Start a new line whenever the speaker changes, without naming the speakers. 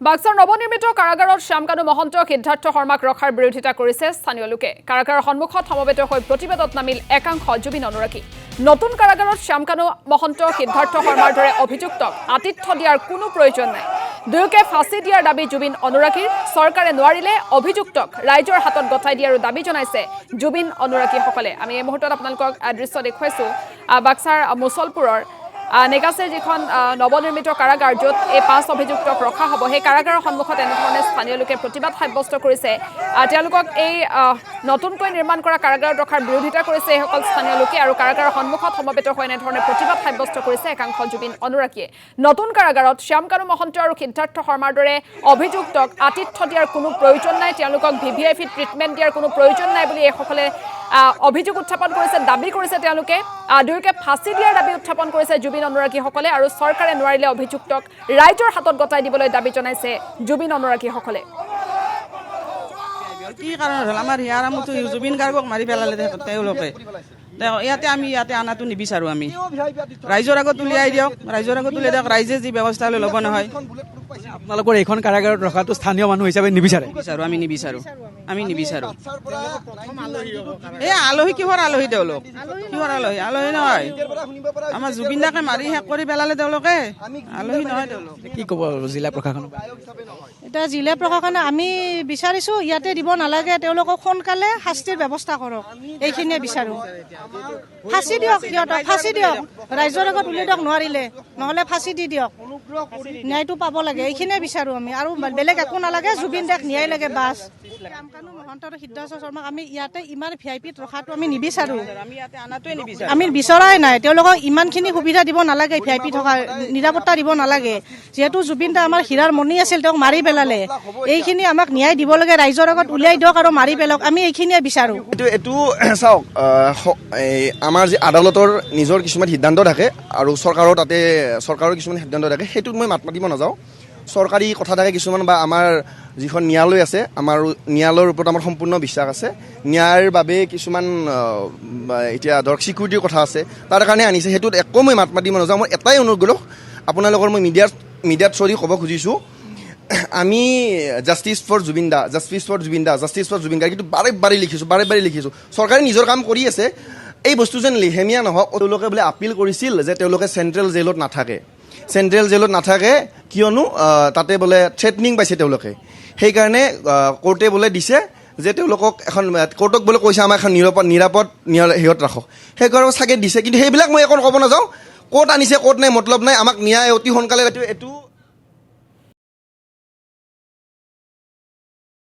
বাক্সাৰ নৱনিৰ্মিত কাৰাগাৰত শ্যামকানু মহন্ত সিদ্ধাৰ্থ শৰ্মাক ৰখাৰ বিৰোধিতা কৰিছে স্থানীয় লোকে। কাৰাগাৰৰ সন্মুখত সমবেত হৈ প্ৰতিবাদত নামিল একাংশ জুবিন অনুৰাগী। নতুন কাৰাগাৰত শ্যামকানু মহন্ত সিদ্ধাৰ্থ শৰ্মাৰ দৰে অভিযুক্তক আতিথ্য দিয়াৰ কোনো প্ৰয়োজন নাই। দুয়োকে ফাঁচি দিয়াৰ দাবী জুবিন অনুৰাগীৰ। চৰকাৰে নোৱাৰিলে অভিযুক্তক ৰাইজৰ হাতত গতাই দিয়াৰ দাবী জনাইছে জুবিন অনুৰাগীসকলে। আমি এই মুহূৰ্তত আপোনালোকক দৃশ্য দেখুৱাইছো বাক্সাৰ মুছলপুৰৰ নেগাছে যিখন নৱনিৰ্মিত কাৰাগাৰ য'ত এই 5 অভিযুক্তক ৰখা হ'ব, সেই কাৰাগাৰৰ সন্মুখত এনেধৰণে স্থানীয় লোকে প্ৰতিবাদ সাব্যস্ত কৰিছে। তেওঁলোকক এই নতুনকৈ নিৰ্মাণ কৰা কাৰাগাৰত ৰখাৰ বিৰোধিতা কৰিছে এইসকল স্থানীয় লোকে আৰু কাৰাগাৰৰ সন্মুখত সমবেত হৈ এনেধৰণে প্ৰতিবাদ সাব্যস্ত কৰিছে একাংশ জুবিন অনুৰাগীয়ে। নতুন কাৰাগাৰত শ্যামকানু মহন্ত আৰু সিদ্ধাৰ্থ শৰ্মাৰ দৰে অভিযুক্তক আতিথ্য দিয়াৰ কোনো প্ৰয়োজন নাই, তেওঁলোকক VVIP ট্ৰিটমেণ্ট দিয়াৰ কোনো প্ৰয়োজন নাই বুলি এইসকলে অভিযোগ উত্থাপন কৰিছে, দাবী কৰিছে তেওঁলোকে। দুয়োকে ফাঁচি দিয়াৰ দাবী উত্থাপন কৰিছে জুবিন অনুৰাগীসকলে আৰু চৰকাৰে নোৱাৰিলে অভিযুক্তক ৰাইজৰ হাতত গতাই দিবলৈ দাবী জনাইছে জুবিন অনুৰাগীসকলে।
কি কাৰণ হ'ল আমাৰ ইয়াৰ আমতো জুবিন গাৰ্গক মাৰি পেলালে তেওঁলোকে। আমি ইয়াতে আনাটো নিবিচাৰোঁ। আমি ৰাইজৰ আগত উলিয়াই দিয়ক, ৰাইজে যি ব্যৱস্থা হ'লে ল'ব নহয়।
আপোনালোকৰ এইখন কাৰাগাৰত ৰখাটো স্থানীয় মানুহ হিচাপে নিবিচাৰে?
আমি নিবিচাৰোঁ। এই আলহী কিহৰ আলহী তেওঁলোক? কিহৰ আলহী? আলহী নহয়। আমাৰ জুবিন দাকে মাৰি শেষ কৰি পেলালে তেওঁলোকে, আলহী নহয় তেওঁলোক।
কি ক'ব জিলা প্ৰশাসনক?
এতিয়া জিলা প্ৰশাসনে আমি বিচাৰিছোঁ ইয়াতে দিব নালাগে, তেওঁলোকক সোনকালে শাস্তিৰ ব্যৱস্থা কৰক, এইখিনিয়ে বিচাৰোঁ। ফাঁচি দিয়ক, সিহঁতক ফাঁচি দিয়ক, ৰাইজৰ আগত উলিয়াই দিয়ক নোৱাৰিলে, নহ'লে ফাঁচি দি দিয়ক। ন্যায়টো পাব লাগে, এইখিনিয়ে বিচাৰোঁ আমি, আৰু বেলেগ একো নালাগে। জুবিন দাক ন্যায় লাগে বাছ। শ্যামকানু মহন্ত আৰু সিদ্ধাৰ্থ শৰ্মাক আমি ইয়াতে ইমান VIPত ৰখাটো আমি নিবিচাৰোঁ। আমি বিচৰাই নাই, তেওঁলোকক ইমানখিনি সুবিধা দিব নালাগে, VIP থকা নিৰাপত্তা দিব নালাগে। যিহেতু জুবিন দা আমাৰ হীৰাৰ মণি আছিল, তেওঁক মাৰি পেলালে। এইখিনি আমাক ন্যায় দিব লাগে, ৰাইজৰ আগত উলিয়াই দিয়ক আৰু মাৰি পেলাওক, আমি এইখিনিয়ে বিচাৰোঁ।
এইটো চাওক, আমাৰ যি আদালতৰ নিজৰ কিছুমান সিদ্ধান্ত থাকে আৰু চৰকাৰৰ কিছুমান সিদ্ধান্ত থাকে, সেইটোত মই মাত মাতিব নাযাওঁ। চৰকাৰী কথা থাকে কিছুমান, বা আমাৰ যিখন ন্যায়ালয় আছে, আমাৰ ন্যায়ালয়ৰ ওপৰত আমাৰ সম্পূৰ্ণ বিশ্বাস আছে। ন্যায়ৰ বাবে কিছুমান এতিয়া ধৰক চিকিউৰিটিৰ কথা আছে, তাৰ কাৰণে আনিছে, সেইটোত একো মই মাত মাতিব নাযাওঁ। মই এটাই অনুগ্ৰহ আপোনালোকৰ মই মিডিয়াত চৰি ক'ব খুজিছোঁ, আমি জাষ্টিছ ফৰ জুবিন দা কিন্তু বাৰে বাৰে লিখিছোঁ। চৰকাৰে নিজৰ কাম কৰি আছে। এই বস্তু যেন লেহেমীয়া নহওক। তেওঁলোকে বোলে আপিল কৰিছিল যে তেওঁলোকে চেণ্ট্ৰেল জেইলত নাথাকে, কিয়নো তাতে বোলে থ্ৰেটনিং পাইছে তেওঁলোকে। সেইকাৰণে কোৰ্টে বোলে দিছে যে তেওঁলোকক কোৰ্টক বোলে কৈছে আমাক এখন নিৰাপদ সিহঁত ৰাখক, সেইকাৰণে চাগে দিছে। কিন্তু সেইবিলাক মই একো ক'ব নাযাওঁ। ক'ত আনিছে ক'ত নাই মতলব নাই, আমাক ন্যায় অতি সোনকালে এইটো